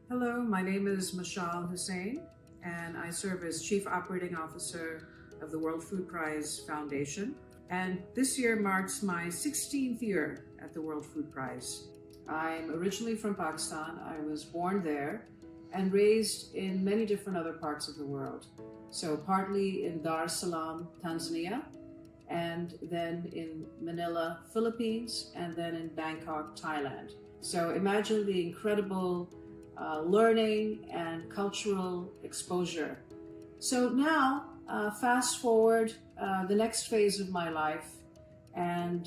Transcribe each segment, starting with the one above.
Hello, my name is Mashal Husain, and I serve as Chief Operating Officer of the World Food Prize Foundation. And this year marks my 16th year at the World Food Prize. I'm originally from Pakistan. I was born there and raised in many different other parts of the world. So partly in Dar es Salaam, Tanzania, and then in Manila, Philippines, and then in Bangkok, Thailand. So imagine the incredible learning and cultural exposure. So now, fast forward the next phase of my life, and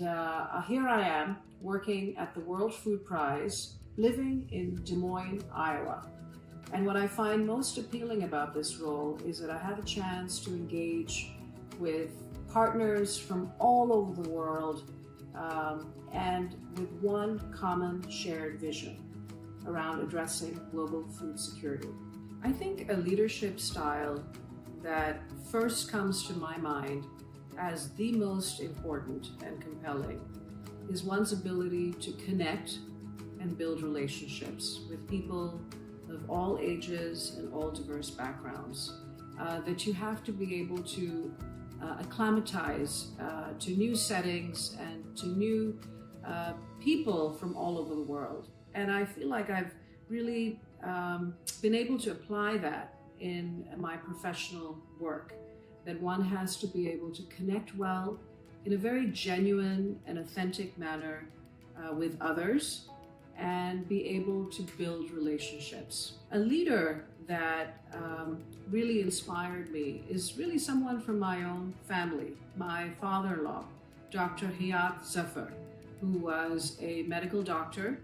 here I am working at the World Food Prize, living in Des Moines, Iowa. And what I find most appealing about this role is that I have a chance to engage with partners from all over the world and with one common shared vision around addressing global food security. I think a leadership style that first comes to my mind as the most important and compelling is one's ability to connect and build relationships with people of all ages and all diverse backgrounds. That you have to be able to acclimatize to new settings and to new people from all over the world. And I feel like I've really been able to apply that in my professional work, that one has to be able to connect well in a very genuine and authentic manner with others and be able to build relationships. A leader that really inspired me is really someone from my own family, my father-in-law, Dr. Hayat Zafar, who was a medical doctor,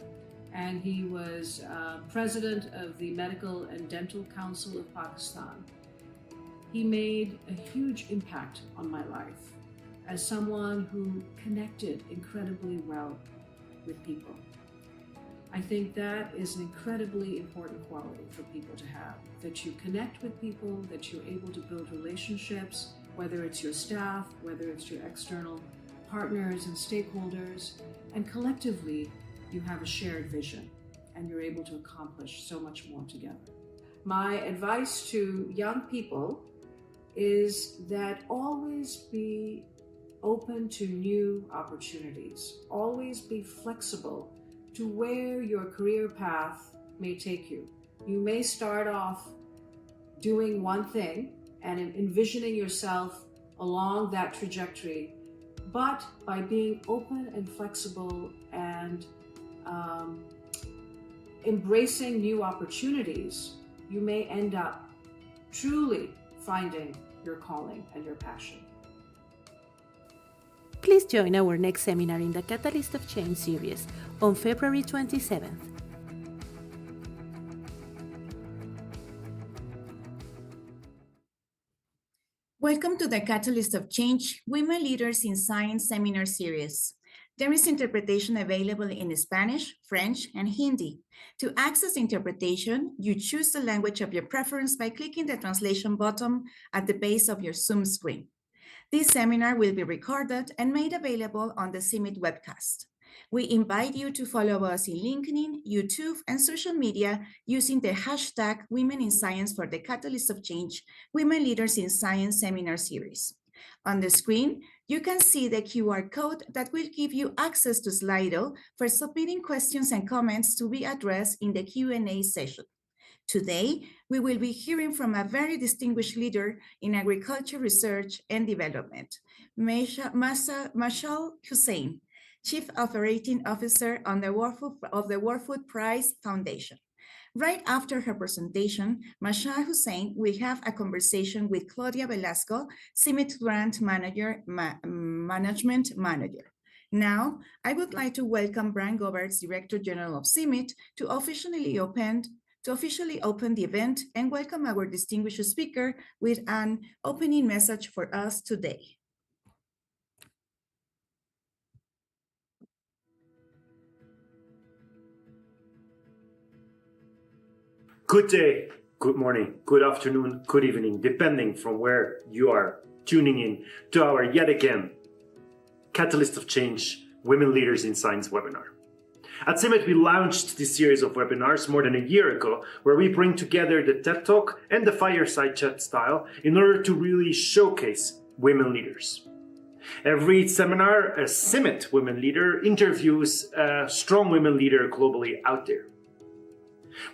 and he was president of the Medical and Dental Council of Pakistan. He made a huge impact on my life as someone who connected incredibly well with people. I think that is an incredibly important quality for people to have, that you connect with people, that you're able to build relationships, whether it's your staff, whether it's your external partners and stakeholders, and collectively, you have a shared vision and you're able to accomplish so much more together. My advice to young people is that always be open to new opportunities. Always be flexible to where your career path may take you. You may start off doing one thing and envisioning yourself along that trajectory, but by being open and flexible and embracing new opportunities, you may end up truly finding your calling and your passion. Please join our next seminar in the Catalyst of Change series on February 27th. Welcome to the Catalyst of Change Women Leaders in Science seminar series. There is interpretation available in Spanish, French, and Hindi. To access interpretation, you choose the language of your preference by clicking the translation button at the base of your Zoom screen. This seminar will be recorded and made available on the CIMMYT webcast. We invite you to follow us in LinkedIn, YouTube, and social media using the hashtag Women in Science for the Catalyst of Change Women Leaders in Science seminar series. On the screen, you can see the QR code that will give you access to Slido for submitting questions and comments to be addressed in the Q&A session. Today, we will be hearing from a very distinguished leader in agriculture research and development, Mashal Husain, Chief Operating Officer of the World Food Prize Foundation. Right after her presentation, Mashal Husain will have a conversation with Claudia Velasco, CIMMYT Grant Management Manager. Now, I would like to welcome Brian Goberts, Director General of CIMMYT, to officially open the event and welcome our distinguished speaker with an opening message for us today. Good day, good morning, good afternoon, good evening, depending from where you are tuning in to our yet again Catalyst of Change Women Leaders in Science webinar. At Summit, we launched this series of webinars more than a year ago, where we bring together the TED Talk and the fireside chat style in order to really showcase women leaders. Every seminar, a Summit women leader interviews a strong women leader globally out there.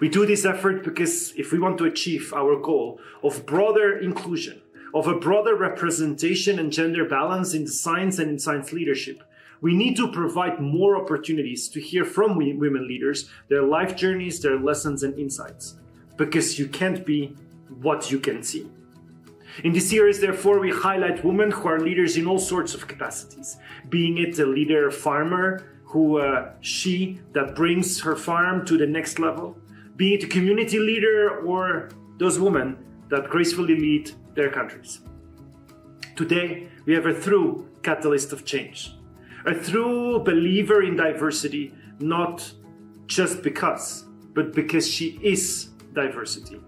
We do this effort because if we want to achieve our goal of broader inclusion, of a broader representation and gender balance in science and in science leadership, we need to provide more opportunities to hear from women leaders, their life journeys, their lessons and insights, because you can't be what you can see. In this series, therefore, we highlight women who are leaders in all sorts of capacities, being it a leader farmer that brings her farm to the next level, being it a community leader or those women that gracefully lead their countries. Today, we have a true catalyst of change, a true believer in diversity, not just because, but because she is diversity.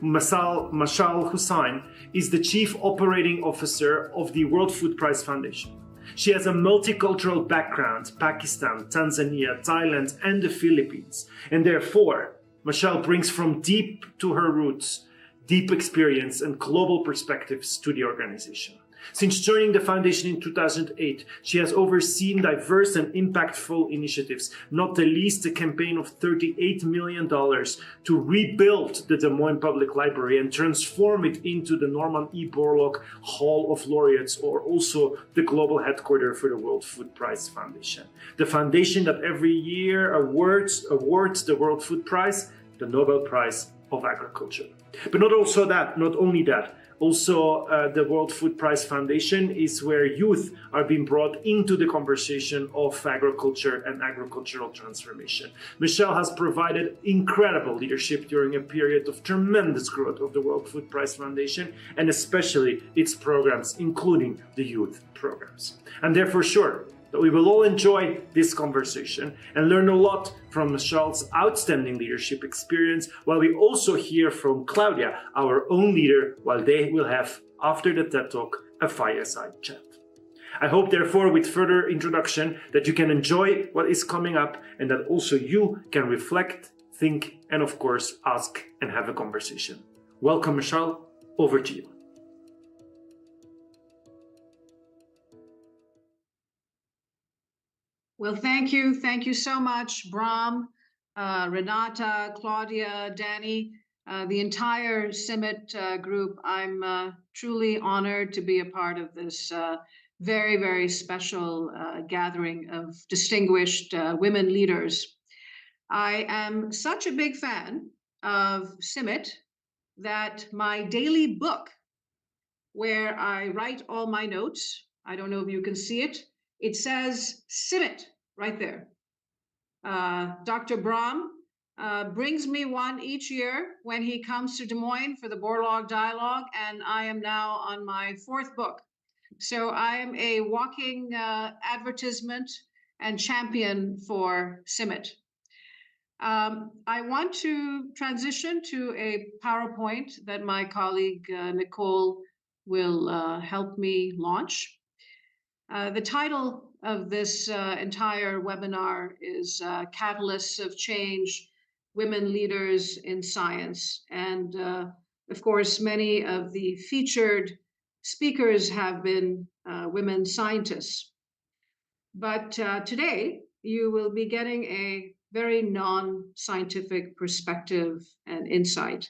Mashal Husain is the Chief Operating Officer of the World Food Prize Foundation. She has a multicultural background, Pakistan, Tanzania, Thailand, and the Philippines. And therefore, Mashal brings from deep to her roots, deep experience and global perspectives to the organization. Since joining the foundation in 2008, she has overseen diverse and impactful initiatives, not the least a campaign of $38 million to rebuild the Des Moines Public Library and transform it into the Norman E. Borlaug Hall of Laureates, or also the global headquarters for the World Food Prize Foundation. The foundation that every year awards the World Food Prize, the Nobel Prize of Agriculture. But not only that, also, the World Food Prize Foundation is where youth are being brought into the conversation of agriculture and agricultural transformation. Mashal has provided incredible leadership during a period of tremendous growth of the World Food Prize Foundation, and especially its programs, including the youth programs. I'm therefore sure that we will all enjoy this conversation and learn a lot from Mashal's outstanding leadership experience, while we also hear from Claudia, our own leader, while they will have, after the TED Talk, a fireside chat. I hope, therefore, with further introduction, that you can enjoy what is coming up and that also you can reflect, think, and of course, ask and have a conversation. Welcome, Mashal. Over to you. Well, thank you. Thank you so much, Bram, Renata, Claudia, Danny, the entire Summit group. I'm truly honored to be a part of this very, very special gathering of distinguished women leaders. I am such a big fan of Summit that my daily book, where I write all my notes, I don't know if you can see it, it says Summit right there. Dr. Bram brings me one each year when he comes to Des Moines for the Borlaug Dialogue, and I am now on my 4th book. So I am a walking advertisement and champion for Summit. I want to transition to a PowerPoint that my colleague Nicole will help me launch. The title of this entire webinar is Catalysts of Change, Women Leaders in Science. And of course, many of the featured speakers have been women scientists. But today, you will be getting a very non-scientific perspective and insight.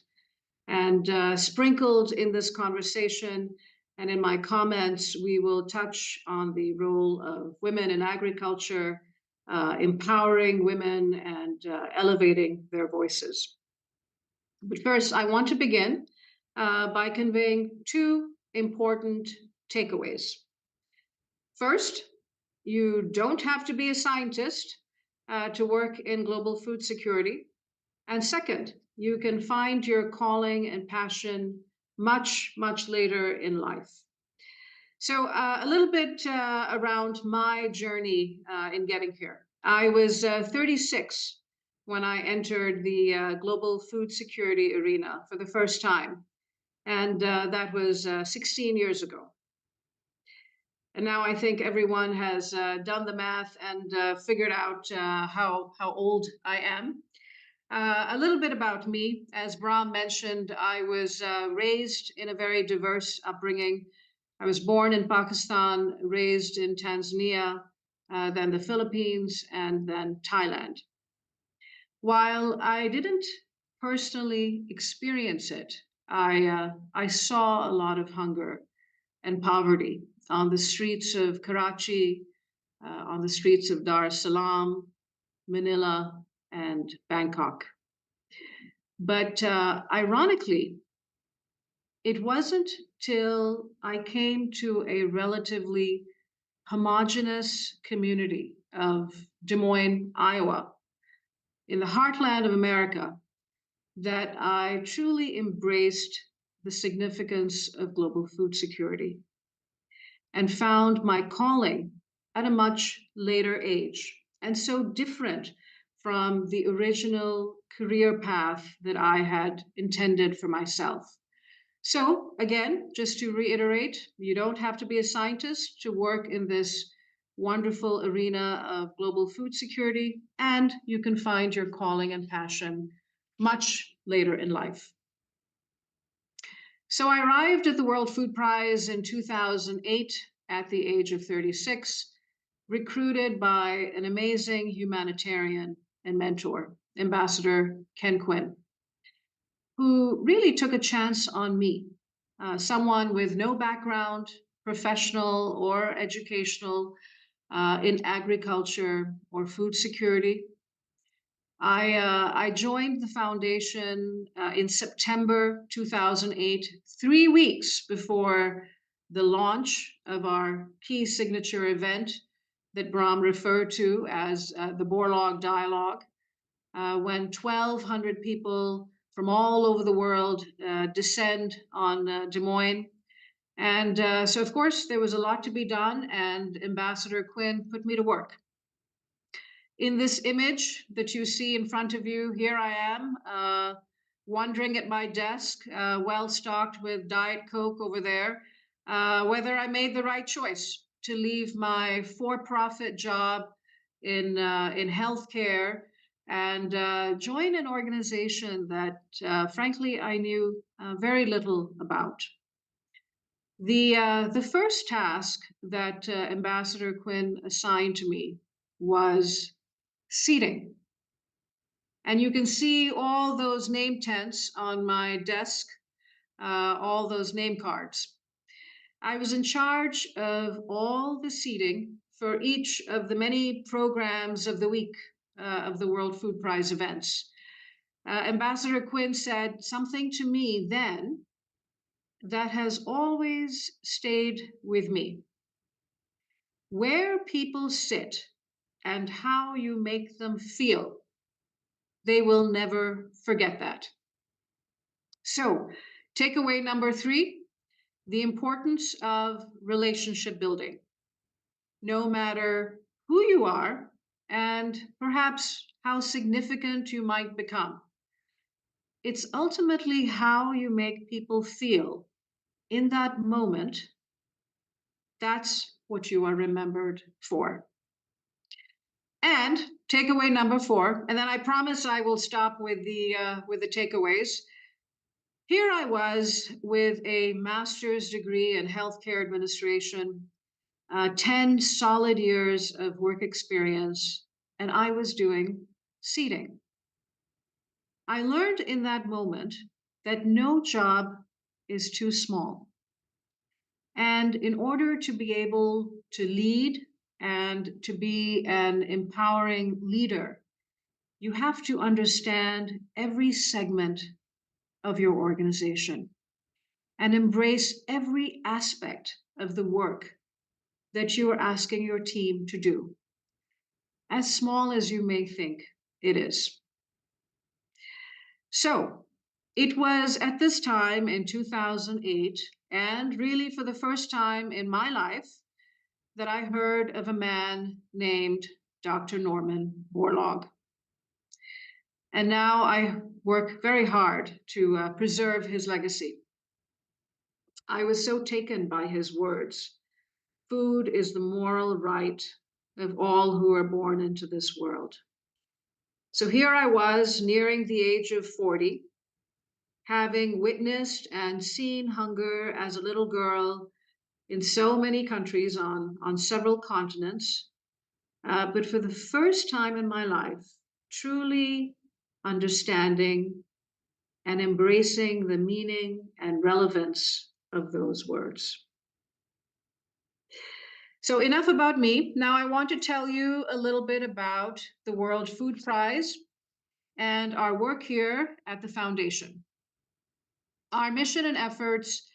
And sprinkled in this conversation and in my comments, we will touch on the role of women in agriculture, empowering women and elevating their voices. But first, I want to begin by conveying 2 important takeaways. First, you don't have to be a scientist to work in global food security. And second, you can find your calling and passion much, much later in life. So a little bit around my journey in getting here. I was 36 when I entered the global food security arena for the first time. And that was 16 years ago. And now I think everyone has done the math and figured out how old I am. A little bit about me. As Brahm mentioned, I was raised in a very diverse upbringing. I was born in Pakistan, raised in Tanzania, then the Philippines, and then Thailand. While I didn't personally experience it, I saw a lot of hunger and poverty on the streets of Karachi, on the streets of Dar es Salaam, Manila, and Bangkok. But ironically, it wasn't till I came to a relatively homogenous community of Des Moines, Iowa, in the heartland of America, that I truly embraced the significance of global food security and found my calling at a much later age, and so different from the original career path that I had intended for myself. So, again, just to reiterate, you don't have to be a scientist to work in this wonderful arena of global food security, and you can find your calling and passion much later in life. So I arrived at the World Food Prize in 2008 at the age of 36, recruited by an amazing humanitarian and mentor, Ambassador Ken Quinn, who really took a chance on me, someone with no background, professional or educational, in agriculture or food security. I joined the foundation in September 2008, 3 weeks before the launch of our key signature event that Brahm referred to as the Borlaug Dialogue, when 1,200 people from all over the world descend on Des Moines. And so, of course, there was a lot to be done, and Ambassador Quinn put me to work. In this image that you see in front of you, here I am, wondering at my desk, well stocked with Diet Coke over there, whether I made the right choice to leave my for-profit job in healthcare and join an organization that, frankly, I knew very little about. The first task that Ambassador Quinn assigned to me was seating. And you can see all those name tents on my desk, all those name cards. I was in charge of all the seating for each of the many programs of the week of the World Food Prize events. Ambassador Quinn said something to me then that has always stayed with me. Where people sit and how you make them feel, they will never forget that. So, takeaway number 3, the importance of relationship building. No matter who you are and perhaps how significant you might become, it's ultimately how you make people feel in that moment. That's what you are remembered for. And takeaway number 4, and then I promise I will stop with the takeaways. Here I was with a master's degree in healthcare administration, 10 solid years of work experience, and I was doing seating. I learned in that moment that no job is too small. And in order to be able to lead and to be an empowering leader, you have to understand every segment of your organization and embrace every aspect of the work that you are asking your team to do, as small as you may think it is. So it was at this time in 2008, and really for the first time in my life, that I heard of a man named Dr. Norman Borlaug. And now I work very hard to preserve his legacy. I was so taken by his words. food is the moral right of all who are born into this world. So here I was, nearing the age of 40, having witnessed and seen hunger as a little girl in so many countries on several continents, but for the first time in my life, truly understanding and embracing the meaning and relevance of those words. So enough about me. Now I want to tell you a little bit about the World Food Prize and our work here at the Foundation. Our mission and efforts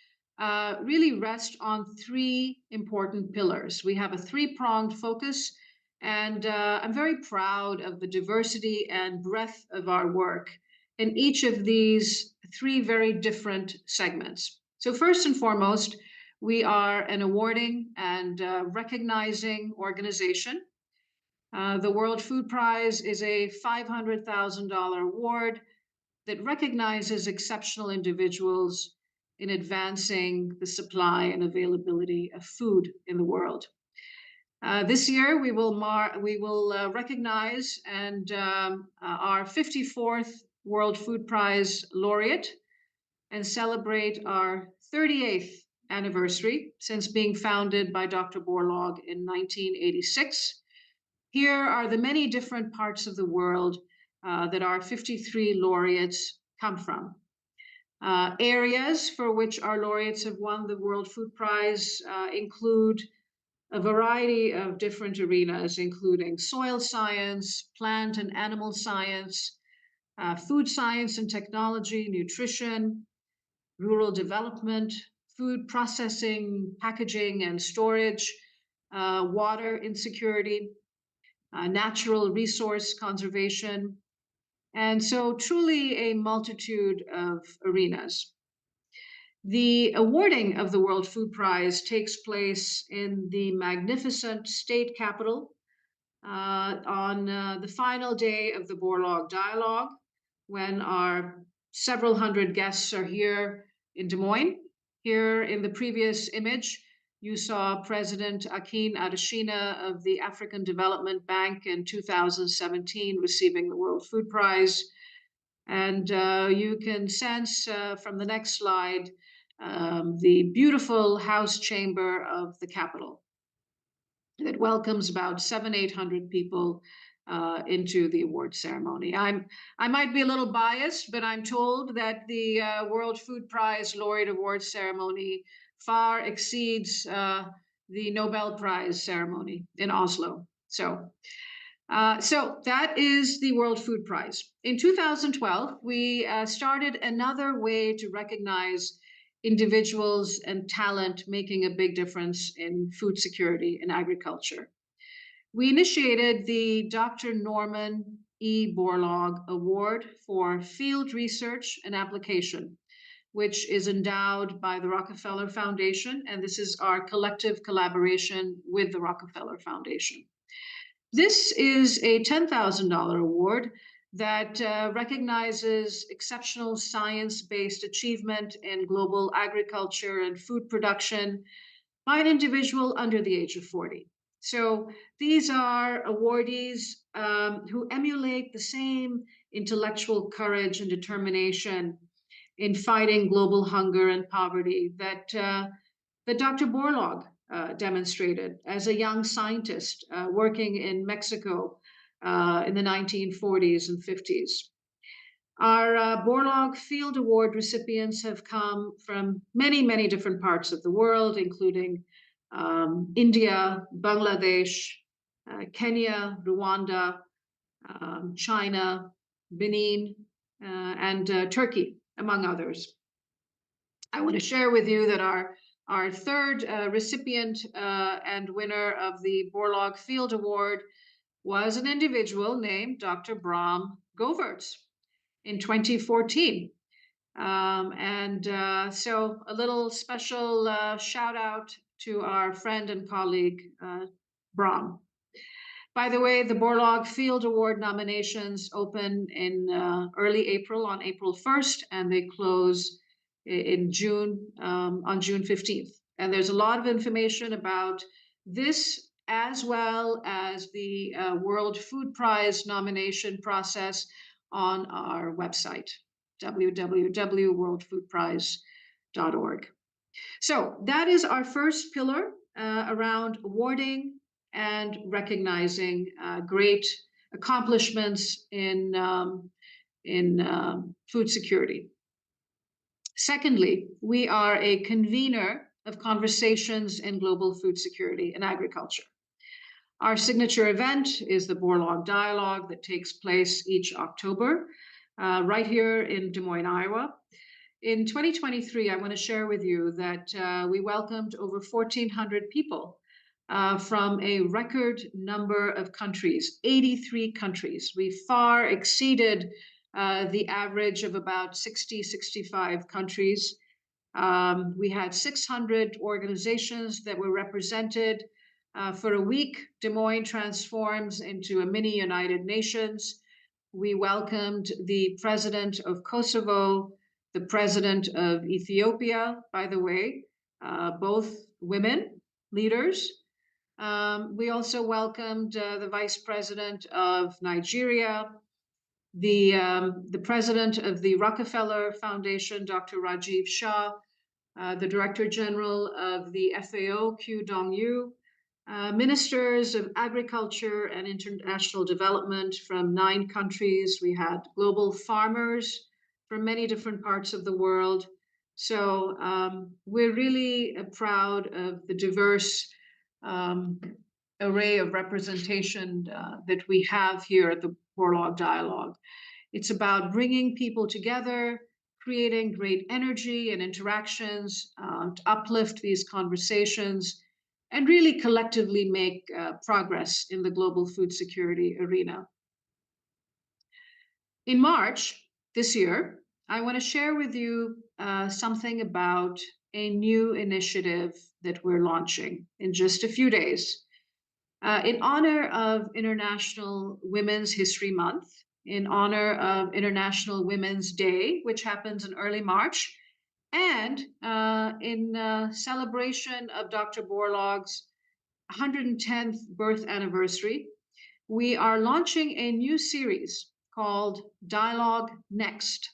really rest on three important pillars. We have a three-pronged focus, and I'm very proud of the diversity and breadth of our work in each of these three very different segments. So first and foremost, we are an awarding and recognizing organization. The World Food Prize is a $500,000 award that recognizes exceptional individuals in advancing the supply and availability of food in the world. This year, we will recognize our 54th World Food Prize laureate and celebrate our 38th anniversary since being founded by Dr. Borlaug in 1986. Here are the many different parts of the world that our 53 laureates come from. Areas for which our laureates have won the World Food Prize include a variety of different arenas, including soil science, plant and animal science, food science and technology, nutrition, rural development, food processing, packaging and storage, water insecurity, natural resource conservation, and so truly a multitude of arenas. The awarding of the World Food Prize takes place in the magnificent state capitol on the final day of the Borlaug Dialogue, when our several hundred guests are here in Des Moines. Here in the previous image, you saw President Akin Adesina of the African Development Bank in 2017 receiving the World Food Prize. And you can sense from the next slide the beautiful House chamber of the Capitol that welcomes about 700-800 people into the award ceremony. I might be a little biased, but I'm told that the World Food Prize Laureate Award ceremony far exceeds the Nobel Prize ceremony in Oslo. So that is the World Food Prize. In 2012, we started another way to recognize individuals and talent making a big difference in food security and agriculture. We initiated the Dr. Norman E. Borlaug Award for Field Research and Application, which is endowed by the Rockefeller Foundation, and this is our collective collaboration with the Rockefeller Foundation. This is a $10,000 award that recognizes exceptional science-based achievement in global agriculture and food production by an individual under the age of 40. So these are awardees who emulate the same intellectual courage and determination in fighting global hunger and poverty that Dr. Borlaug demonstrated as a young scientist working in Mexico in the 1940s and 50s. Our Borlaug Field Award recipients have come from many, many different parts of the world, including India, Bangladesh, Kenya, Rwanda, China, Benin, and Turkey, among others. I want to share with you that our third recipient and winner of the Borlaug Field Award was an individual named Dr. Bram Govertz in 2014. So a little special shout out to our friend and colleague, Bram. By the way, the Borlaug Field Award nominations open in early April, on April 1st, and they close in June, on June 15th. And there's a lot of information about This, as well as the World Food Prize nomination process, on our website, www.worldfoodprize.org. So that is our first pillar around awarding and recognizing great accomplishments in food security. Secondly, we are a convener of conversations in global food security and agriculture. Our signature event is the Borlaug Dialogue that takes place each October, right here in Des Moines, Iowa. In 2023, I want to share with you that we welcomed over 1,400 people from a record number of countries, 83 countries. We far exceeded the average of about 60, 65 countries. We had 600 organizations that were represented. For a week, Des Moines transforms into a mini United Nations. We welcomed the president of Kosovo, the president of Ethiopia, by the way, both women leaders. We also welcomed the vice president of Nigeria, the president of the Rockefeller Foundation, Dr. Rajiv Shah, the director general of the FAO, Q Dong-yu, ministers of agriculture and international development from 9 countries. We had global farmers from many different parts of the world. So we're really proud of the diverse array of representation that we have here at the Borlaug Dialogue. It's about bringing people together, creating great energy and interactions to uplift these conversations, and really collectively make progress in the global food security arena. In March this year, I want to share with you something about a new initiative that we're launching in just a few days. In honor of International Women's History Month, in honor of International Women's Day, which happens in early March, and in celebration of Dr. Borlaug's 110th birth anniversary, we are launching a new series called Dialogue Next.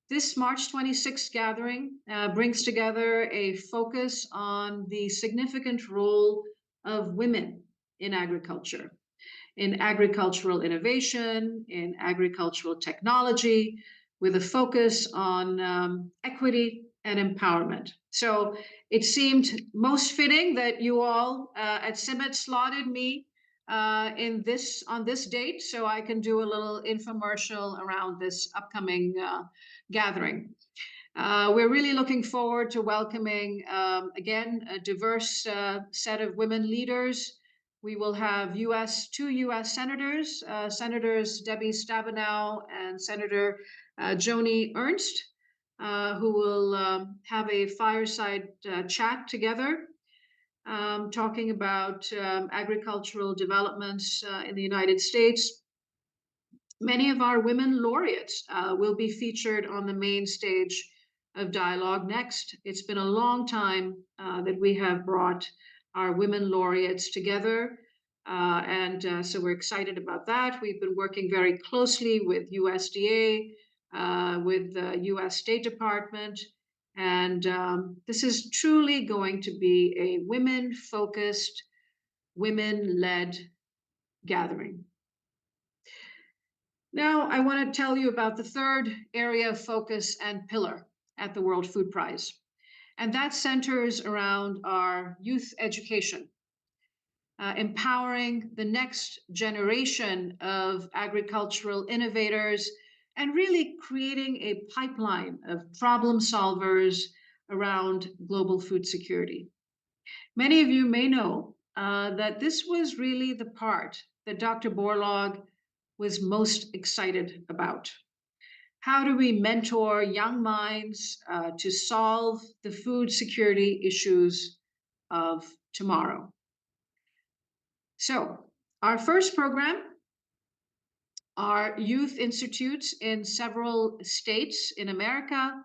This March 26th gathering brings together a focus on the significant role of women in agriculture, in agricultural innovation, in agricultural technology, with a focus on equity and empowerment. So it seemed most fitting that you all at CIMMYT slotted me on this date, so I can do a little infomercial around this upcoming gathering. We're really looking forward to welcoming, again, a diverse set of women leaders. We will have two U.S. senators, Senators Debbie Stabenow and Senator Joni Ernst, who will have a fireside chat together, talking about agricultural developments in the United States. Many of our women laureates will be featured on the main stage of Dialogue Next. It's been a long time that we have brought our women laureates together, and so we're excited about that. We've been working very closely with USDA, with the US State Department, and this is truly going to be a women-focused, women-led gathering. Now, I want to tell you about the third area of focus and pillar at the World Food Prize, and that centers around our youth education, empowering the next generation of agricultural innovators, and really creating a pipeline of problem solvers around global food security. Many of you may know that this was really the part that Dr. Borlaug was most excited about. How do we mentor young minds to solve the food security issues of tomorrow? So our first program are youth institutes in several states in America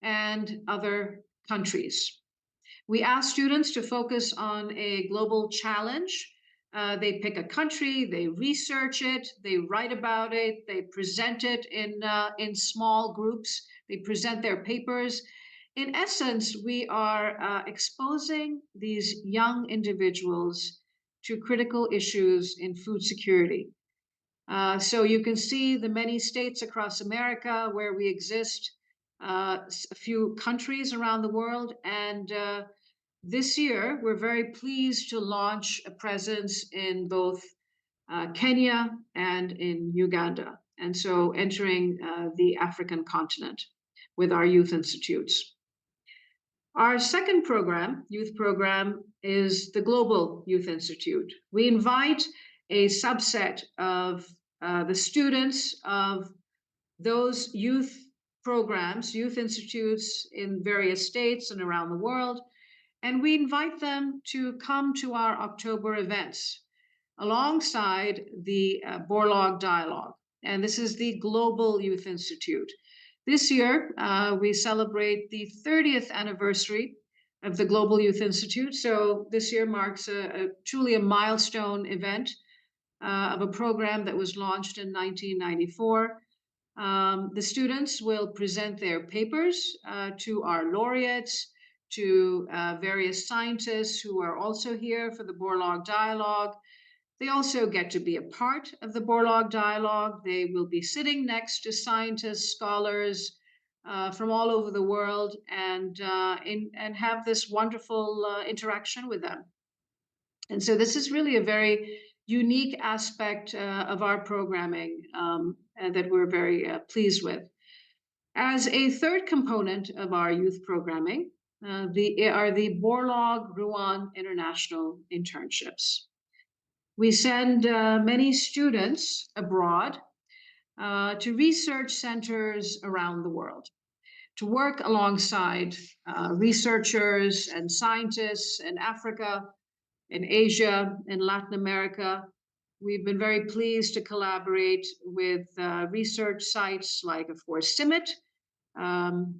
and other countries. We ask students to focus on a global challenge. They pick a country, they research it, they write about it, they present it in small groups, they present their papers. In essence, we are exposing these young individuals to critical issues in food security. So you can see the many states across America where we exist, a few countries around the world, and this year we're very pleased to launch a presence in both Kenya and in Uganda, and so entering the African continent with our youth institutes. Our second program, youth program, is the Global Youth Institute. We invite a subset of the students of those youth programs, youth institutes in various states and around the world, and we invite them to come to our October events alongside the Borlaug Dialogue. And this is the Global Youth Institute. This year, we celebrate the 30th anniversary of the Global Youth Institute. So this year marks truly a milestone event of a program that was launched in 1994. The students will present their papers to our laureates, to various scientists who are also here for the Borlaug Dialogue. They also get to be a part of the Borlaug Dialogue. They will be sitting next to scientists, scholars from all over the world, and have this wonderful interaction with them. And so this is really a very unique aspect of our programming that we're very pleased with. As a third component of our youth programming, the Borlaug Rouen International Internships. We send many students abroad to research centers around the world to work alongside researchers and scientists in Africa, in Asia, in Latin America. We've been very pleased to collaborate with research sites like, of course, CIMMYT,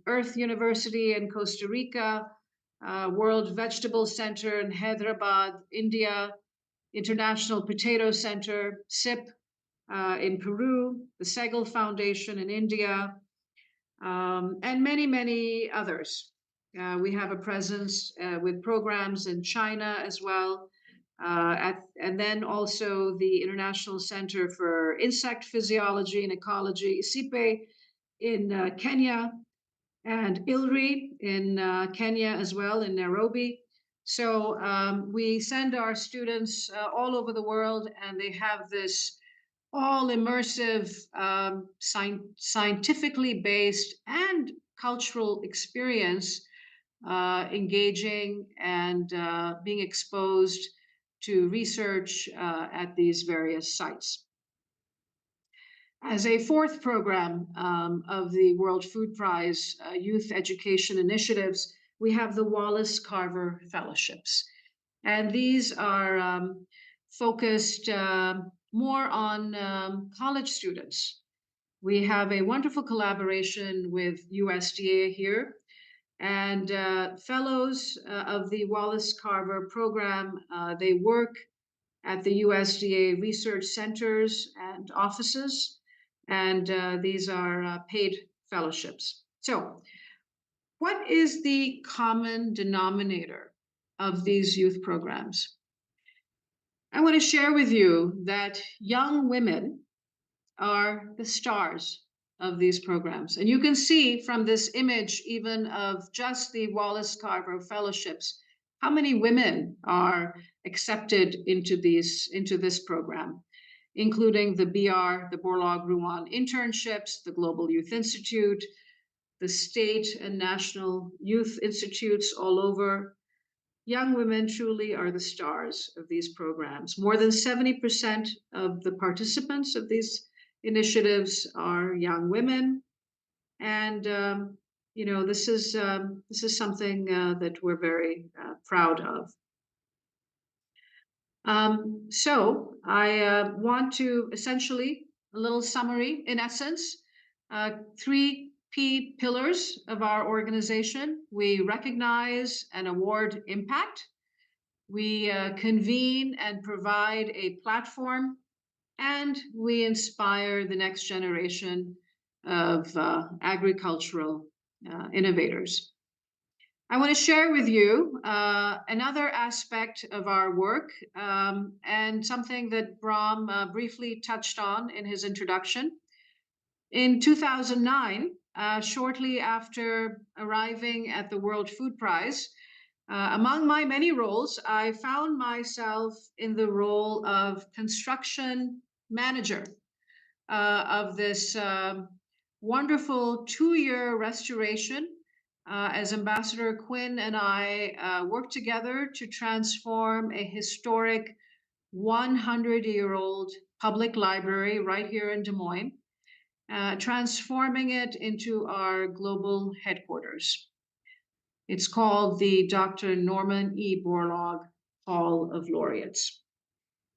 Earth University in Costa Rica, World Vegetable Center in Hyderabad, India, International Potato Center, SIP, in Peru, the Segal Foundation in India, and many, many others. We have a presence with programs in China as well, and then also the International Center for Insect Physiology and Ecology, SIPE, in Kenya, and ILRI in Kenya as well, in Nairobi. So we send our students all over the world, and they have this all immersive, scientifically based and cultural experience, engaging and being exposed to research at these various sites. As a fourth program of the World Food Prize Youth Education Initiatives, we have the Wallace Carver Fellowships. And these are focused more on college students. We have a wonderful collaboration with USDA here, and fellows of the Wallace Carver program, they work at the USDA research centers and offices, and these are paid fellowships. So what is the common denominator of these youth programs? I want to share with you that young women are the stars of these programs. And you can see from this image, even of just the Wallace Carver Fellowships, how many women are accepted into this program, including the BR, the Borlaug Rouen internships, the Global Youth Institute, the state and national youth institutes all over. Young women truly are the stars of these programs. More than 70% of the participants of these initiatives are young women, and this is something that we're very proud of. So I want to essentially, a little summary, in essence, three pillars of our organization. We recognize and award impact. We convene and provide a platform, and we inspire the next generation of agricultural innovators. I want to share with you another aspect of our work and something that Bram briefly touched on in his introduction. In 2009, shortly after arriving at the World Food Prize, among my many roles, I found myself in the role of construction manager of this wonderful 2-year restoration as Ambassador Quinn and I worked together to transform a historic 100-year-old public library right here in Des Moines, transforming it into our global headquarters. It's called the Dr. Norman E. Borlaug Hall of Laureates.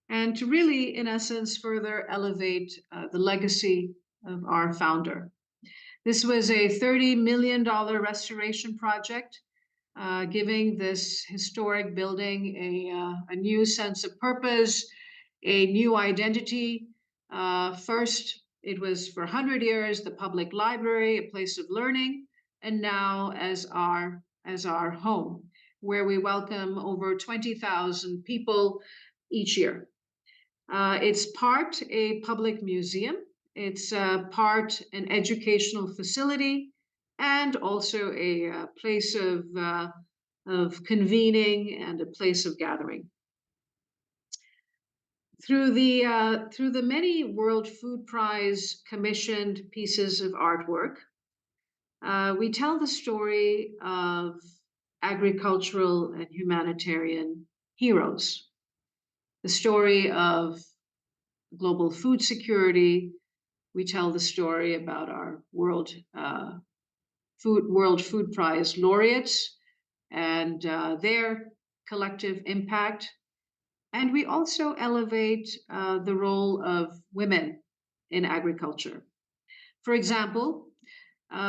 And to really, in essence, further elevate the legacy of our founder. This was a $30 million restoration project, giving this historic building a new sense of purpose, a new identity. First, it was for 100 years the public library, a place of learning, and now as our home, where we welcome over 20,000 people each year. It's part a public museum. It's part an educational facility, and also a place of convening and a place of gathering. Through the many World Food Prize commissioned pieces of artwork, we tell the story of agricultural and humanitarian heroes, the story of global food security. We tell the story about our World Food Prize laureates and their collective impact. And we also elevate the role of women in agriculture. For example,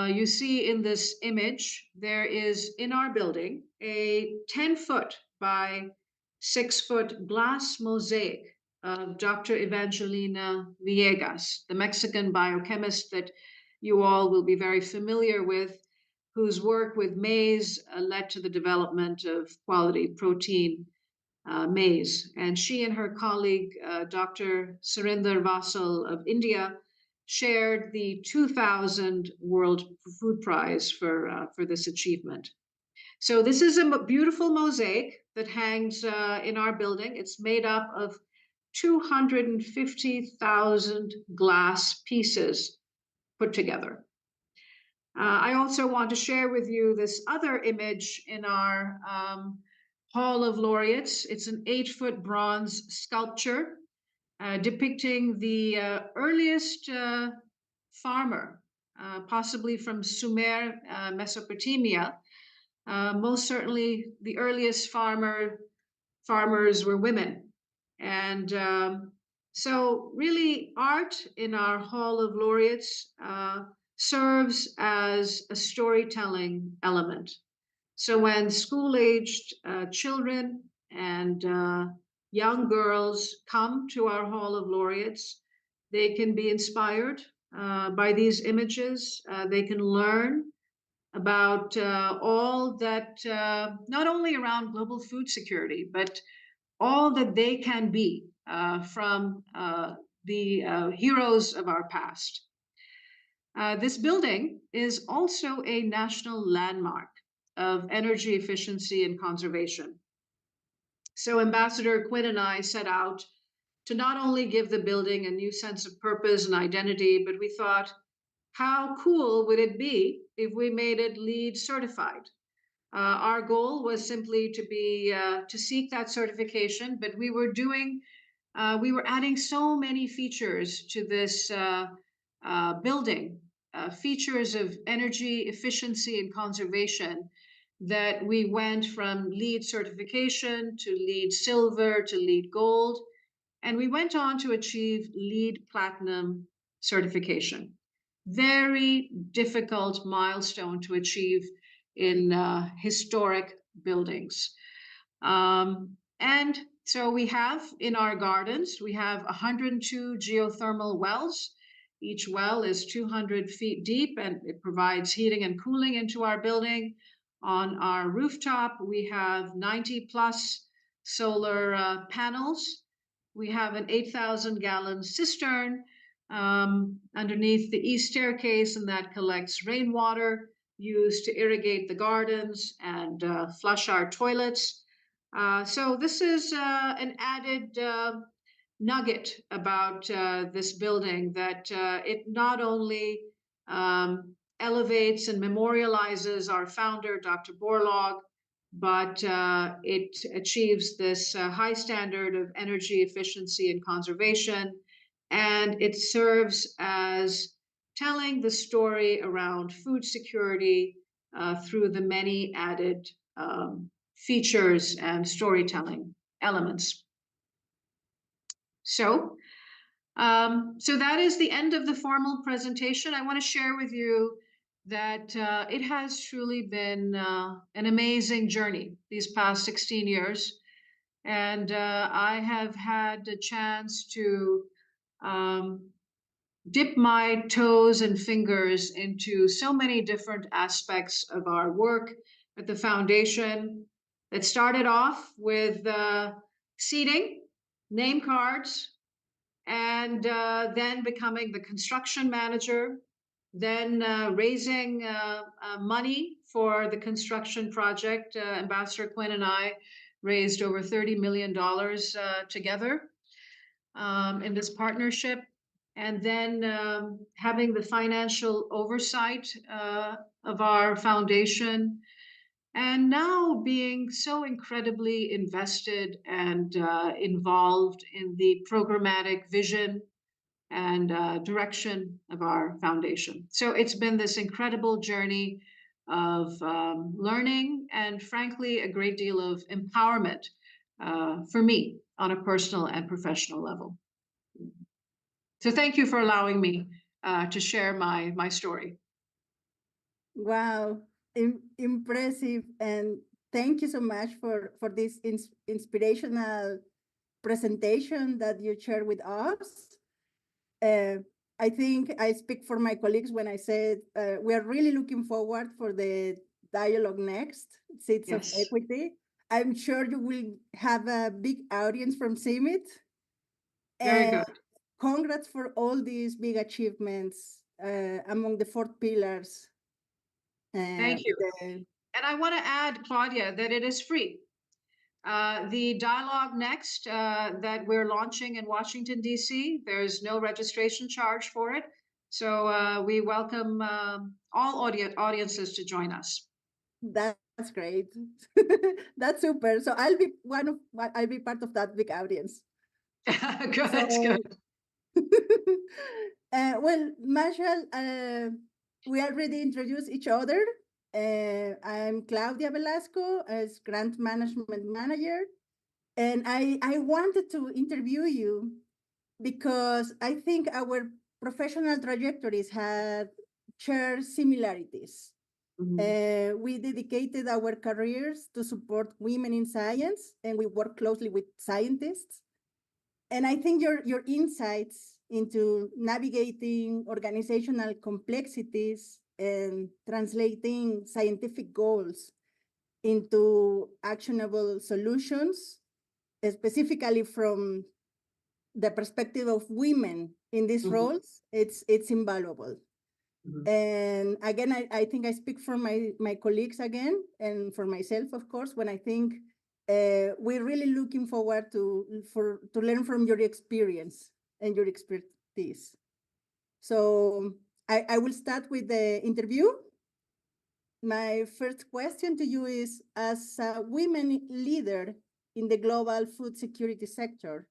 you see in this image, there is in our building a 10-foot by 6-foot glass mosaic of Dr. Evangelina Villegas, the Mexican biochemist that you all will be very familiar with, whose work with maize led to the development of quality protein maize. And she and her colleague, Dr. Surinder Vasal of India, shared the 2000 World Food Prize for this achievement. So this is a beautiful mosaic that hangs in our building. It's made up of 250,000 glass pieces put together. I also want to share with you this other image in our Hall of Laureates. It's an 8-foot bronze sculpture depicting the earliest farmer, possibly from Sumer, Mesopotamia. Most certainly the earliest farmers were women. And so really art in our Hall of Laureates serves as a storytelling element. So when school-aged children and young girls come to our Hall of Laureates, they can be inspired by these images. They can learn about all that, not only around global food security, but all that they can be from the heroes of our past. This building is also a national landmark of energy efficiency and conservation. So Ambassador Quinn and I set out to not only give the building a new sense of purpose and identity, but we thought, how cool would it be if we made it LEED certified? Our goal was simply to seek that certification, but we were adding so many features to this building, features of energy efficiency and conservation, that we went from LEED certification to LEED silver to LEED gold, and we went on to achieve LEED platinum certification. very difficult milestone to achieve in historic buildings. And so we have in our gardens, we have 102 geothermal wells. Each well is 200 feet deep and it provides heating and cooling into our building. On our rooftop, we have 90 plus solar panels. We have an 8,000 gallon cistern underneath the east staircase, and that collects rainwater used to irrigate the gardens and flush our toilets. So this is an added nugget about this building, that it not only elevates and memorializes our founder, Dr. Borlaug, but it achieves this high standard of energy efficiency and conservation. And it serves as telling the story around food security through the many added features and storytelling elements. So that is the end of the formal presentation. I want to share with you that it has truly been an amazing journey these past 16 years. And I have had a chance to dip my toes and fingers into so many different aspects of our work at the foundation. It started off with seating, name cards, and then becoming the construction manager, then raising money for the construction project. Ambassador Quinn and I raised over $30 million together in this partnership. And then having the financial oversight of our foundation, and now being so incredibly invested and involved in the programmatic vision and direction of our foundation. So it's been this incredible journey of learning and, frankly, a great deal of empowerment for me on a personal and professional level. So thank you for allowing me to share my story. Wow, impressive. And thank you so much for this inspirational presentation that you shared with us. I think I speak for my colleagues when I said we are really looking forward for the dialogue next, Seats of Equity. I'm sure you will have a big audience from CIMMYT. Very good. Congrats for all these big achievements among the 4 pillars. Thank you. And I want to add, Claudia, that it is free. The dialogue next that we're launching in Washington, D.C., there's no registration charge for it. So we welcome all audiences to join us. That's great. That's super. So I'll be part of that big audience. Good, that's good. Well, Mashal, we already introduced each other. I'm Claudia Velasco as Grant Management Manager. And I wanted to interview you because I think our professional trajectories had shared similarities. We dedicated our careers to support women in science, and we work closely with scientists. And I think your insights into navigating organizational complexities and translating scientific goals into actionable solutions, specifically from the perspective of women in these roles, it's invaluable. And again, I think I speak for my colleagues again, and for myself, of course, when I think we're really looking forward to learn from your experience and your expertise. So I will start with the interview. My first question to you is, as a women leader in the global food security sector,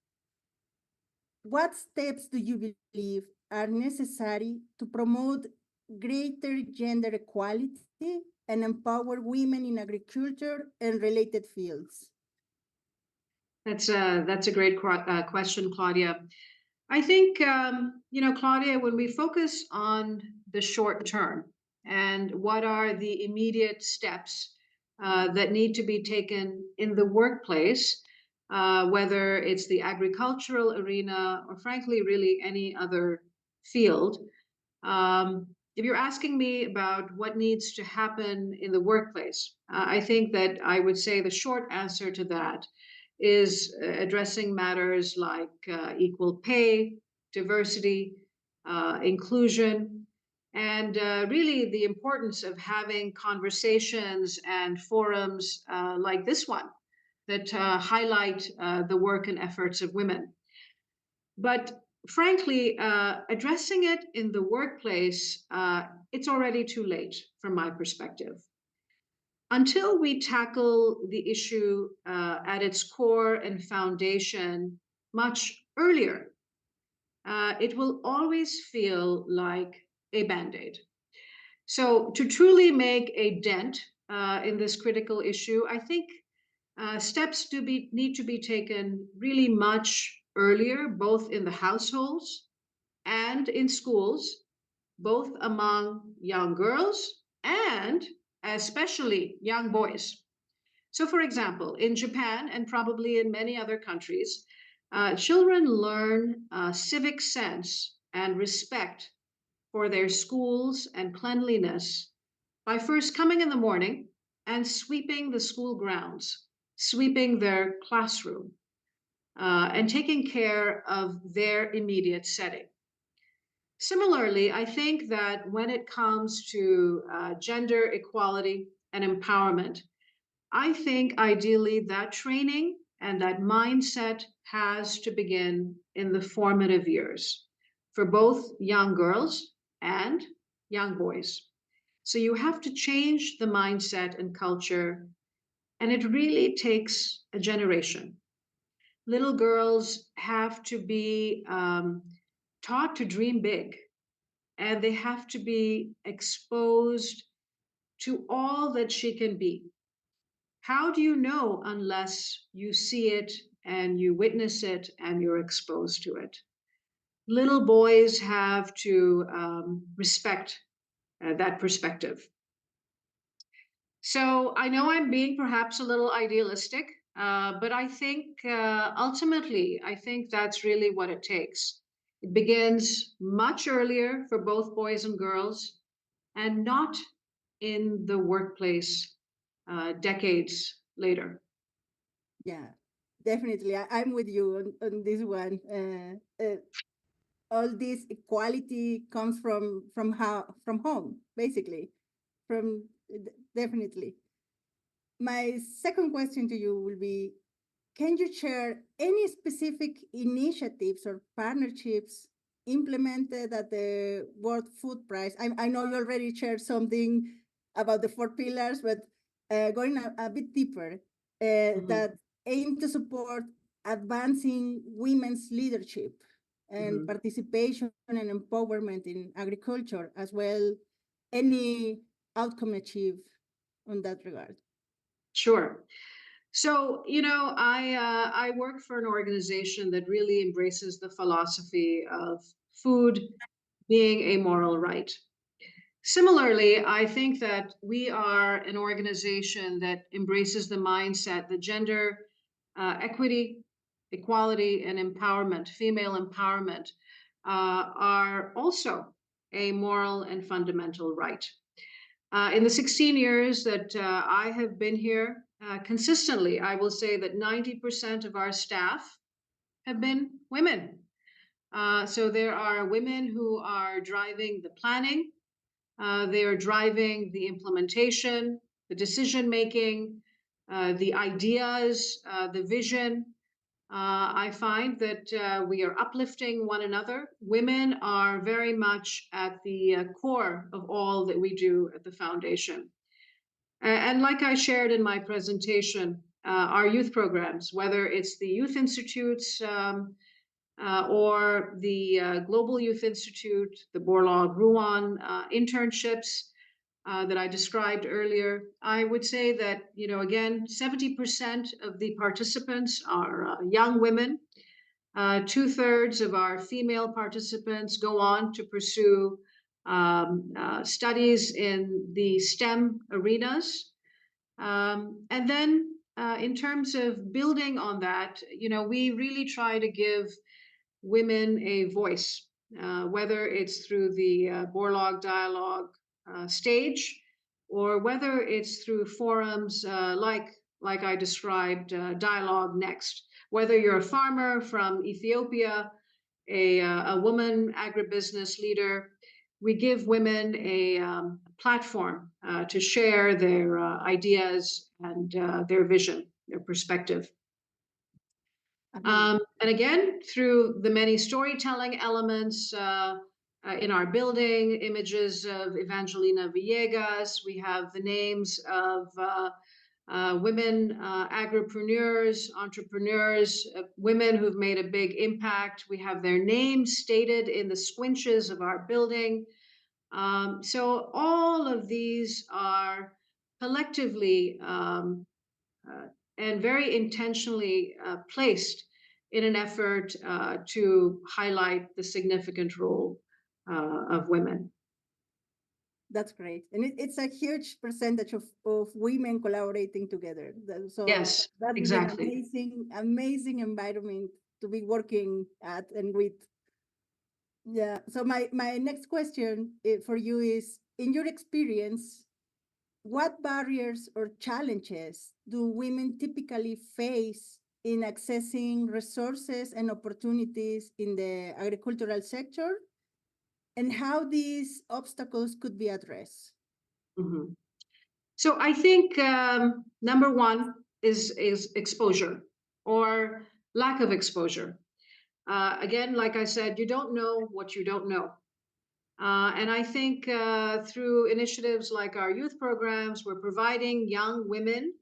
what steps do you believe are necessary to promote greater gender equality and empower women in agriculture and related fields? That's a great question, Claudia. I think, Claudia, when we focus on the short term and what are the immediate steps that need to be taken in the workplace, whether it's the agricultural arena or, frankly, really any other field. If you're asking me about what needs to happen in the workplace, I think that I would say the short answer to that is addressing matters like equal pay, diversity, inclusion, and really the importance of having conversations and forums like this one that highlight the work and efforts of women. But frankly, addressing it in the workplace, it's already too late from my perspective. Until we tackle the issue at its core and foundation much earlier, it will always feel like a band-aid. So to truly make a dent in this critical issue, I think steps need to be taken really much earlier, both in the households and in schools, both among young girls and especially young boys. So, for example, in Japan and probably in many other countries, children learn civic sense and respect for their schools and cleanliness by first coming in the morning and sweeping the school grounds, sweeping their classroom, and taking care of their immediate setting. Similarly, I think that when it comes to gender equality and empowerment, I think ideally that training and that mindset has to begin in the formative years for both young girls and young boys. So you have to change the mindset and culture, and it really takes a generation. Little girls have to be taught to dream big, and they have to be exposed to all that she can be. How do you know unless you see it and you witness it and you're exposed to it? Little boys have to respect that perspective. So I know I'm being perhaps a little idealistic, but I think ultimately, I think that's really what it takes. It begins much earlier for both boys and girls, and not in the workplace decades later. Yeah, definitely. I'm with you on this one. All this equality comes from home, basically. From definitely. My second question to you will be: can you share any specific initiatives or partnerships implemented at the World Food Prize? I know you already shared something about the 4 pillars, but going a bit deeper, that aim to support advancing women's leadership and participation and empowerment in agriculture, as well any outcome achieved on that regard. Sure. So, I work for an organization that really embraces the philosophy of food being a moral right. Similarly, I think that we are an organization that embraces the mindset that gender equity, equality, and empowerment, female empowerment, are also a moral and fundamental right. In the 16 years that I have been here, consistently, I will say that 90% of our staff have been women. So there are women who are driving the planning, they are driving the implementation, the decision making, the ideas, the vision. I find that we are uplifting one another. Women are very much at the core of all that we do at the foundation. And like I shared in my presentation, our youth programs, whether it's the Youth Institutes or the Global Youth Institute, the Borlaug Ruan internships that I described earlier, I would say that, again, 70% of the participants are young women. 2/3 of our female participants go on to pursue studies in the STEM arenas. And then in terms of building on that, we really try to give women a voice, whether it's through the Borlaug Dialogue stage, or whether it's through forums like I described, Dialogue Next. Whether you're a farmer from Ethiopia, a woman agribusiness leader, we give women a platform to share their ideas and their vision, their perspective. And again, through the many storytelling elements in our building, images of Evangelina Villegas, we have the names of women agripreneurs, entrepreneurs, women who've made a big impact. We have their names stated in the squinches of our building. So all of these are collectively and very intentionally placed in an effort to highlight the significant role of women. That's great. And it's a huge percentage of women collaborating together. So yes, that exactly. is an amazing environment to be working at and with. Yeah. So my next question for you is, in your experience, what barriers or challenges do women typically face in accessing resources and opportunities in the agricultural sector, and how these obstacles could be addressed? Mm-hmm. So I think number one is exposure or lack of exposure. Again, like I said, you don't know what you don't know. And I think through initiatives like our youth programs, we're providing young women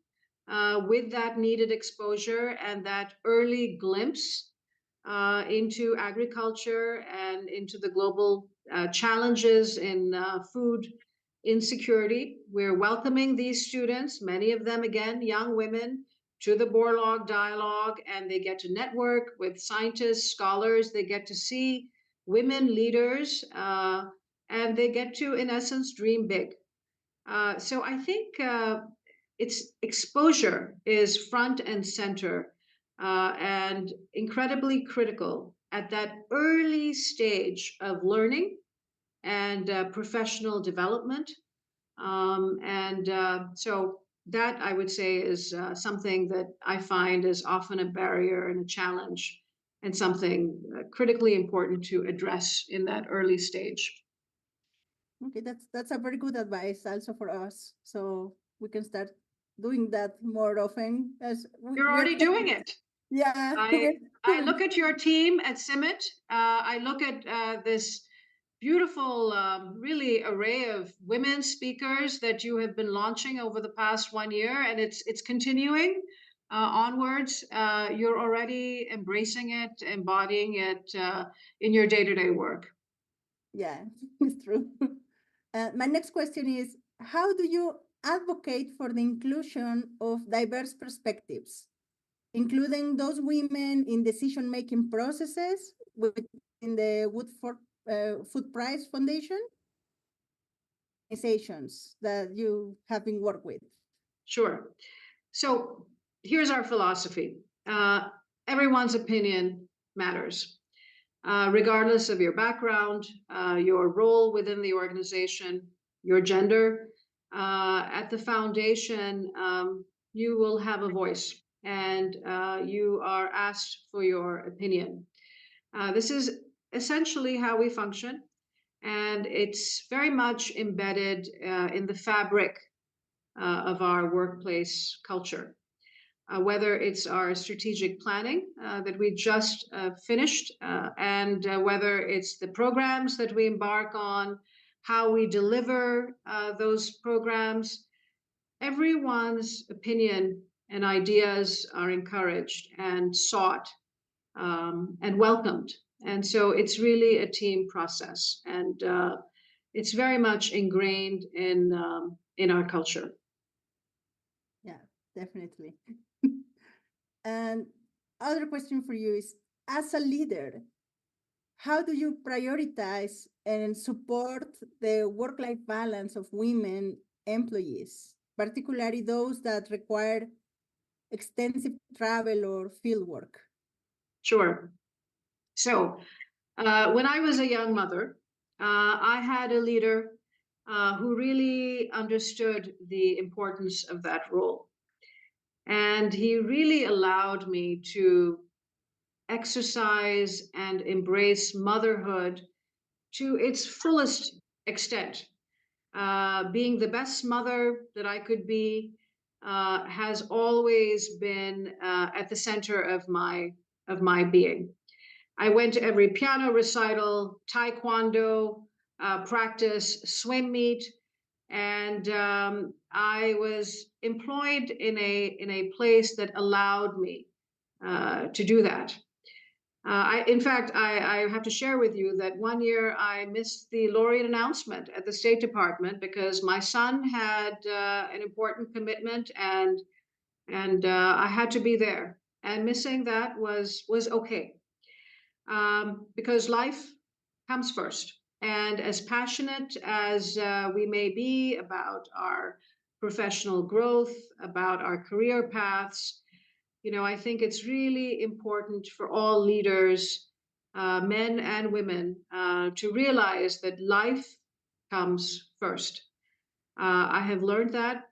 with that needed exposure and that early glimpse into agriculture and into the global challenges in food insecurity. We're welcoming these students, many of them, again, young women, to the Borlaug Dialogue, and they get to network with scientists, scholars. They get to see women leaders, and they get to, in essence, dream big. So I think its exposure is front and center and incredibly critical at that early stage of learning and professional development. So that, I would say, is something that I find is often a barrier and a challenge, and something critically important to address in that early stage. Okay, that's a very good advice also for us. So we can start doing that more often. As You're already doing it. Yeah. I look at your team at CIMMYT. I look at this beautiful, really array of women speakers that you have been launching over the past 1 year, and it's continuing onwards. You're already embracing it, embodying it in your day-to-day work. Yeah, it's true. My next question is, how do you advocate for the inclusion of diverse perspectives, including those women in decision-making processes within the Food Prize Foundation, organizations that you have been worked with? Sure. So here's our philosophy. Everyone's opinion matters. Regardless of your background, your role within the organization, your gender, at the foundation, you will have a voice, and you are asked for your opinion. This is essentially how we function, and it's very much embedded in the fabric of our workplace culture. Whether it's our strategic planning that we just finished, and whether it's the programs that we embark on, how we deliver those programs, everyone's opinion and ideas are encouraged and sought and welcomed. And so it's really a team process, and it's very much ingrained in our culture. Yeah, definitely. And other question for you is, as a leader, how do you prioritize and support the work-life balance of women employees, particularly those that require extensive travel or field work? Sure. So, when I was a young mother, I had a leader who really understood the importance of that role. And he really allowed me to exercise and embrace motherhood to its fullest extent. Being the best mother that I could be has always been at the center of my being. I went to every piano recital, taekwondo practice, swim meet, and I was employed in a place that allowed me to do that. In fact, I have to share with you that one year I missed the laureate announcement at the State Department because my son had an important commitment, and I had to be there. And missing that was okay, because life comes first. And as passionate as we may be about our professional growth, about our career paths, I think it's really important for all leaders, men and women, to realize that life comes first. I have learned that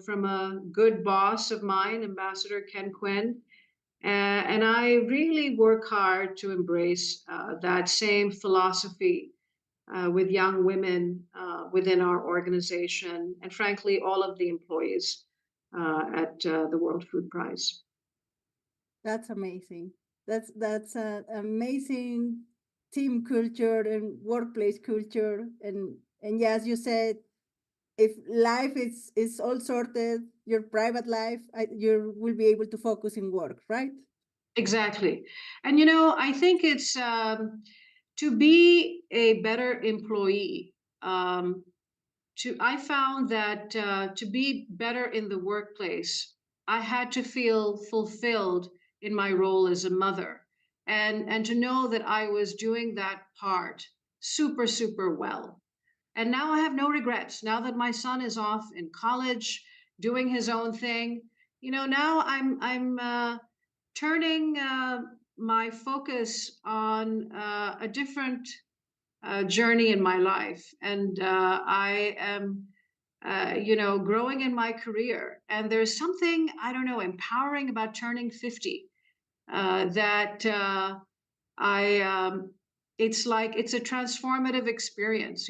from a good boss of mine, Ambassador Ken Quinn, and I really work hard to embrace that same philosophy with young women within our organization, and frankly, all of the employees at the World Food Prize. That's amazing. That's an amazing team culture and workplace culture. And yeah, as you said, if life is all sorted, your private life, you will be able to focus in work, right? Exactly. And I think it's to be a better employee. I found that to be better in the workplace, I had to feel fulfilled in my role as a mother, and to know that I was doing that part super, super well. And now I have no regrets. Now that my son is off in college, doing his own thing, now I'm turning my focus on a different journey in my life, and I am, growing in my career. And there's something, I don't know, empowering about turning 50. That I It's like it's a transformative experience,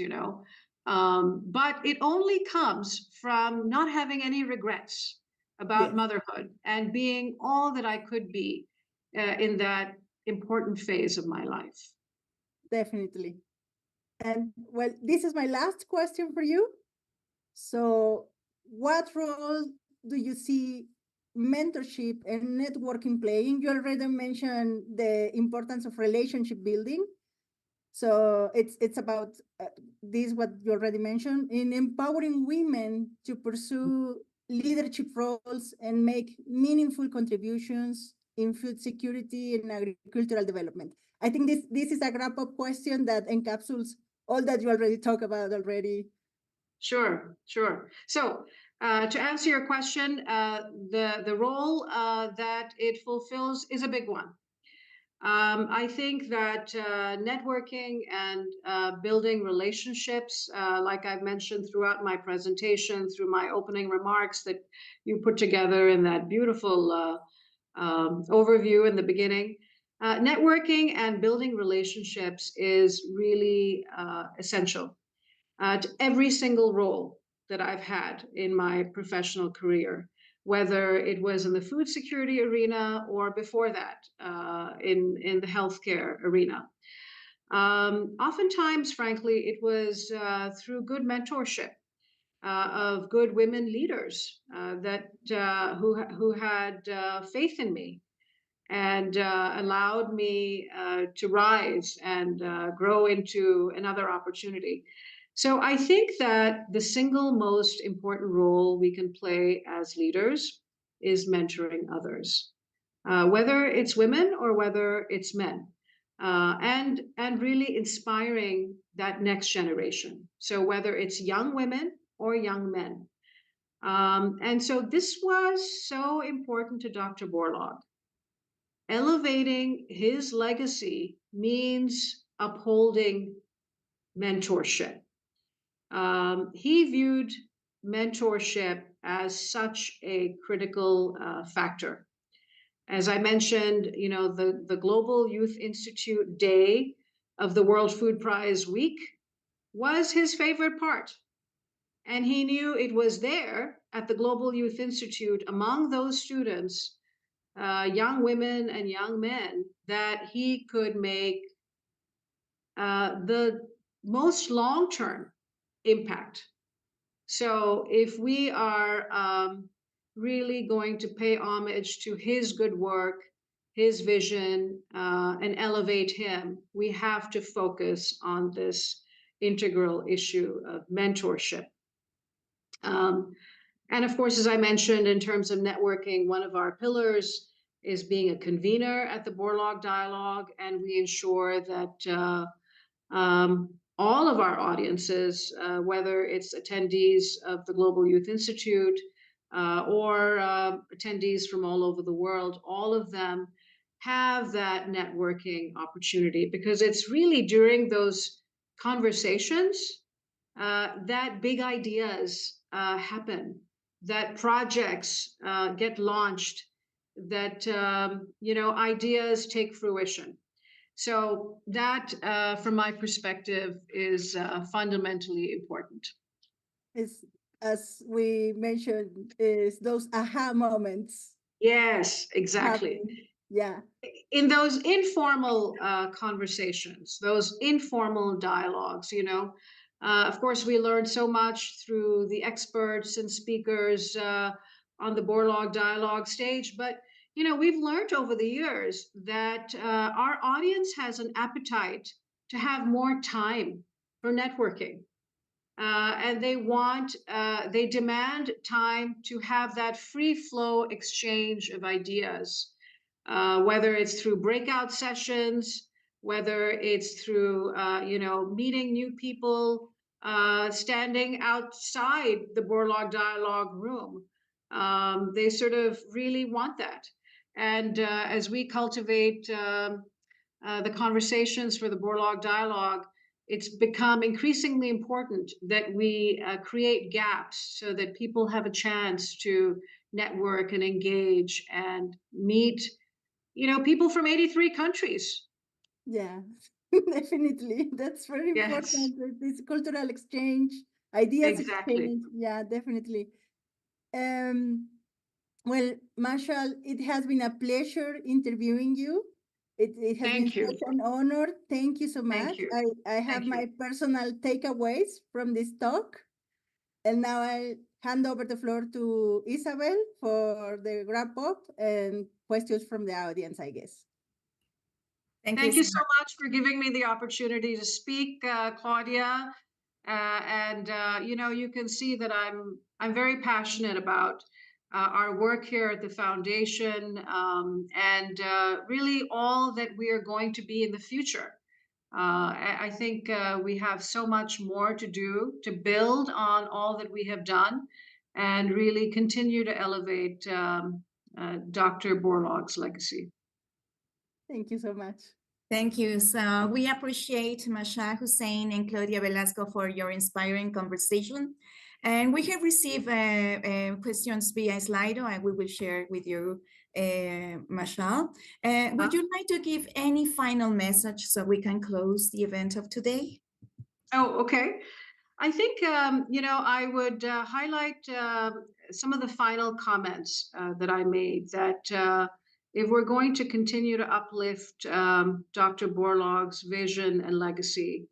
but it only comes from not having any regrets about Yes, motherhood and being all that I could be in that important phase of my life. definitely. And well, this is my last question for you. So, what role do you see mentorship and networking playing? You already mentioned the importance of relationship building. So it's about this, what you already mentioned, in empowering women to pursue leadership roles and make meaningful contributions in food security and agricultural development. I think this is a wrap-up question that encapsulates all that you already talked about already. Sure, sure. So, to answer your question, the role that it fulfills is a big one. I think that networking and building relationships, like I've mentioned throughout my presentation, through my opening remarks that you put together in that beautiful overview in the beginning, networking and building relationships is really essential to every single role that I've had in my professional career, whether it was in the food security arena or before that in the healthcare arena. Oftentimes, frankly, it was through good mentorship of good women leaders that who had faith in me and allowed me to rise and grow into another opportunity. So I think that the single most important role we can play as leaders is mentoring others, whether it's women or whether it's men. and really inspiring that next generation. So whether it's young women or young men. And so this was so important to Dr. Borlaug. Elevating his legacy means upholding mentorship. He viewed mentorship as such a critical factor. As I mentioned, the Global Youth Institute Day of the World Food Prize Week was his favorite part. And he knew it was there at the Global Youth Institute among those students, young women and young men, that he could make the most long-term impact. So if we are really going to pay homage to his good work, his vision, and elevate him, we have to focus on this integral issue of mentorship. And of course, as I mentioned, in terms of networking, one of our pillars is being a convener at the Borlaug Dialogue, and we ensure that all of our audiences, whether it's attendees of the Global Youth Institute or attendees from all over the world, all of them have that networking opportunity, because it's really during those conversations that big ideas happen, that projects get launched, that ideas take fruition. So that, from my perspective, is fundamentally important. It's, as we mentioned, is those aha moments Yes, exactly. happening. Yeah. In those informal conversations, those informal dialogues, of course, we learn so much through the experts and speakers on the Borlaug Dialogue stage, but we've learned over the years that our audience has an appetite to have more time for networking. And they demand time to have that free flow exchange of ideas, whether it's through breakout sessions, whether it's through, meeting new people, standing outside the Borlaug Dialogue room. They sort of really want that. And as we cultivate the conversations for the Borlaug Dialogue, it's become increasingly important that we create gaps so that people have a chance to network and engage and meet, people from 83 countries. Yeah, definitely. That's very Yes, important. This cultural exchange, ideas exactly. exchange. Yeah, definitely. Um, well, Mashal, it has been a pleasure interviewing you. It has been Thank you. such an honor. Thank you so much. Thank you. I have Thank you. my personal takeaways from this talk. And now I'll hand over the floor to Isabel for the wrap up and questions from the audience, I guess. Thank you so much for giving me the opportunity to speak, Claudia. And you can see that I'm very passionate about our work here at the foundation, and really all that we are going to be in the future. I think we have so much more to do to build on all that we have done, and really continue to elevate Dr. Borlaug's legacy. Thank you so much. Thank you. So we appreciate Mashal Husain and Claudia Velasco for your inspiring conversation. And we have received questions via Slido, and we will share with you, Mashal. Would you like to give any final message so we can close the event of today? Oh, okay. I think, I would highlight some of the final comments that I made, that if we're going to continue to uplift Dr. Borlaug's vision and legacy,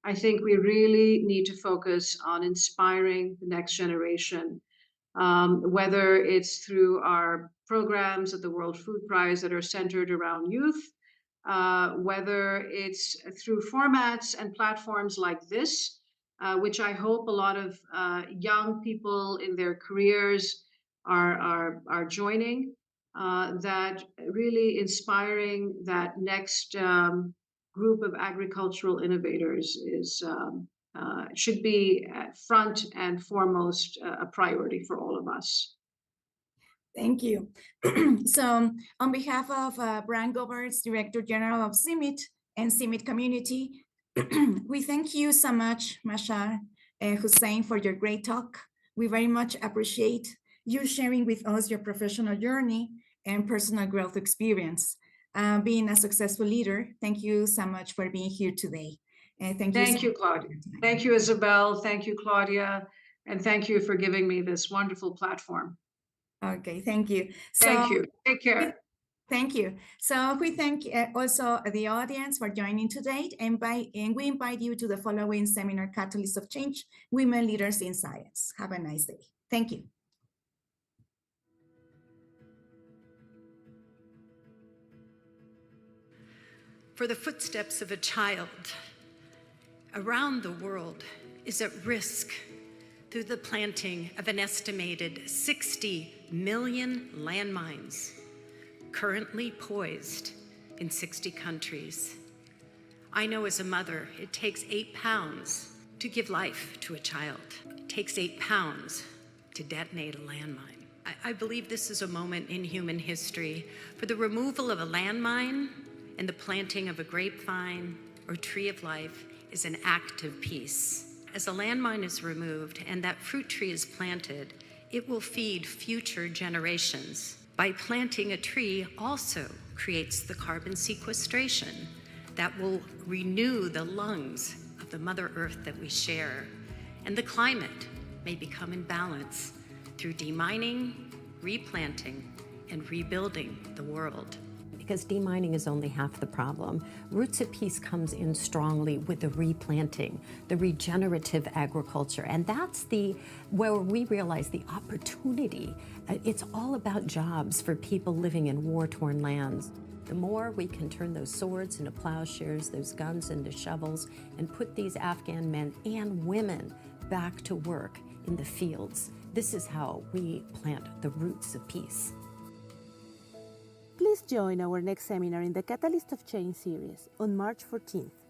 I think we really need to focus on inspiring the next generation, whether it's through our programs at the World Food Prize that are centered around youth, whether it's through formats and platforms like this, which I hope a lot of young people in their careers are joining, that really inspiring that next group of agricultural innovators should be front and foremost a priority for all of us. Thank you. So on behalf of Brian Goberts, Director General of CIMMYT and CIMMYT Community, we thank you so much, Mashal Husain, for your great talk. We very much appreciate you sharing with us your professional journey and personal growth experience. Being a successful leader, thank you so much for being here today. Thank you, Claudia. Thank you, Isabel. Thank you, Claudia. And thank you for giving me this wonderful platform. Okay, thank you. Thank you. Take care. Thank you. So we thank also the audience for joining today, and we invite you to the following seminar, Catalyst of Change, Women Leaders in Science. Have a nice day. Thank you. For the footsteps of a child around the world is at risk through the planting of an estimated 60 million landmines currently poised in 60 countries. I know as a mother, it takes 8 pounds to give life to a child. It takes 8 pounds to detonate a landmine. I believe this is a moment in human history for the removal of a landmine and the planting of a grapevine or tree of life is an act of peace. As a landmine is removed and that fruit tree is planted, it will feed future generations. By planting a tree also creates the carbon sequestration that will renew the lungs of the Mother Earth that we share. And the climate may become in balance through demining, replanting, and rebuilding the world. Because demining is only half the problem. Roots of Peace comes in strongly with the replanting, the regenerative agriculture, and that's where we realize the opportunity. It's all about jobs for people living in war-torn lands. The more we can turn those swords into plowshares, those guns into shovels, and put these Afghan men and women back to work in the fields, this is how we plant the roots of peace. Please join our next seminar in the Catalyst of Change series on March 14th.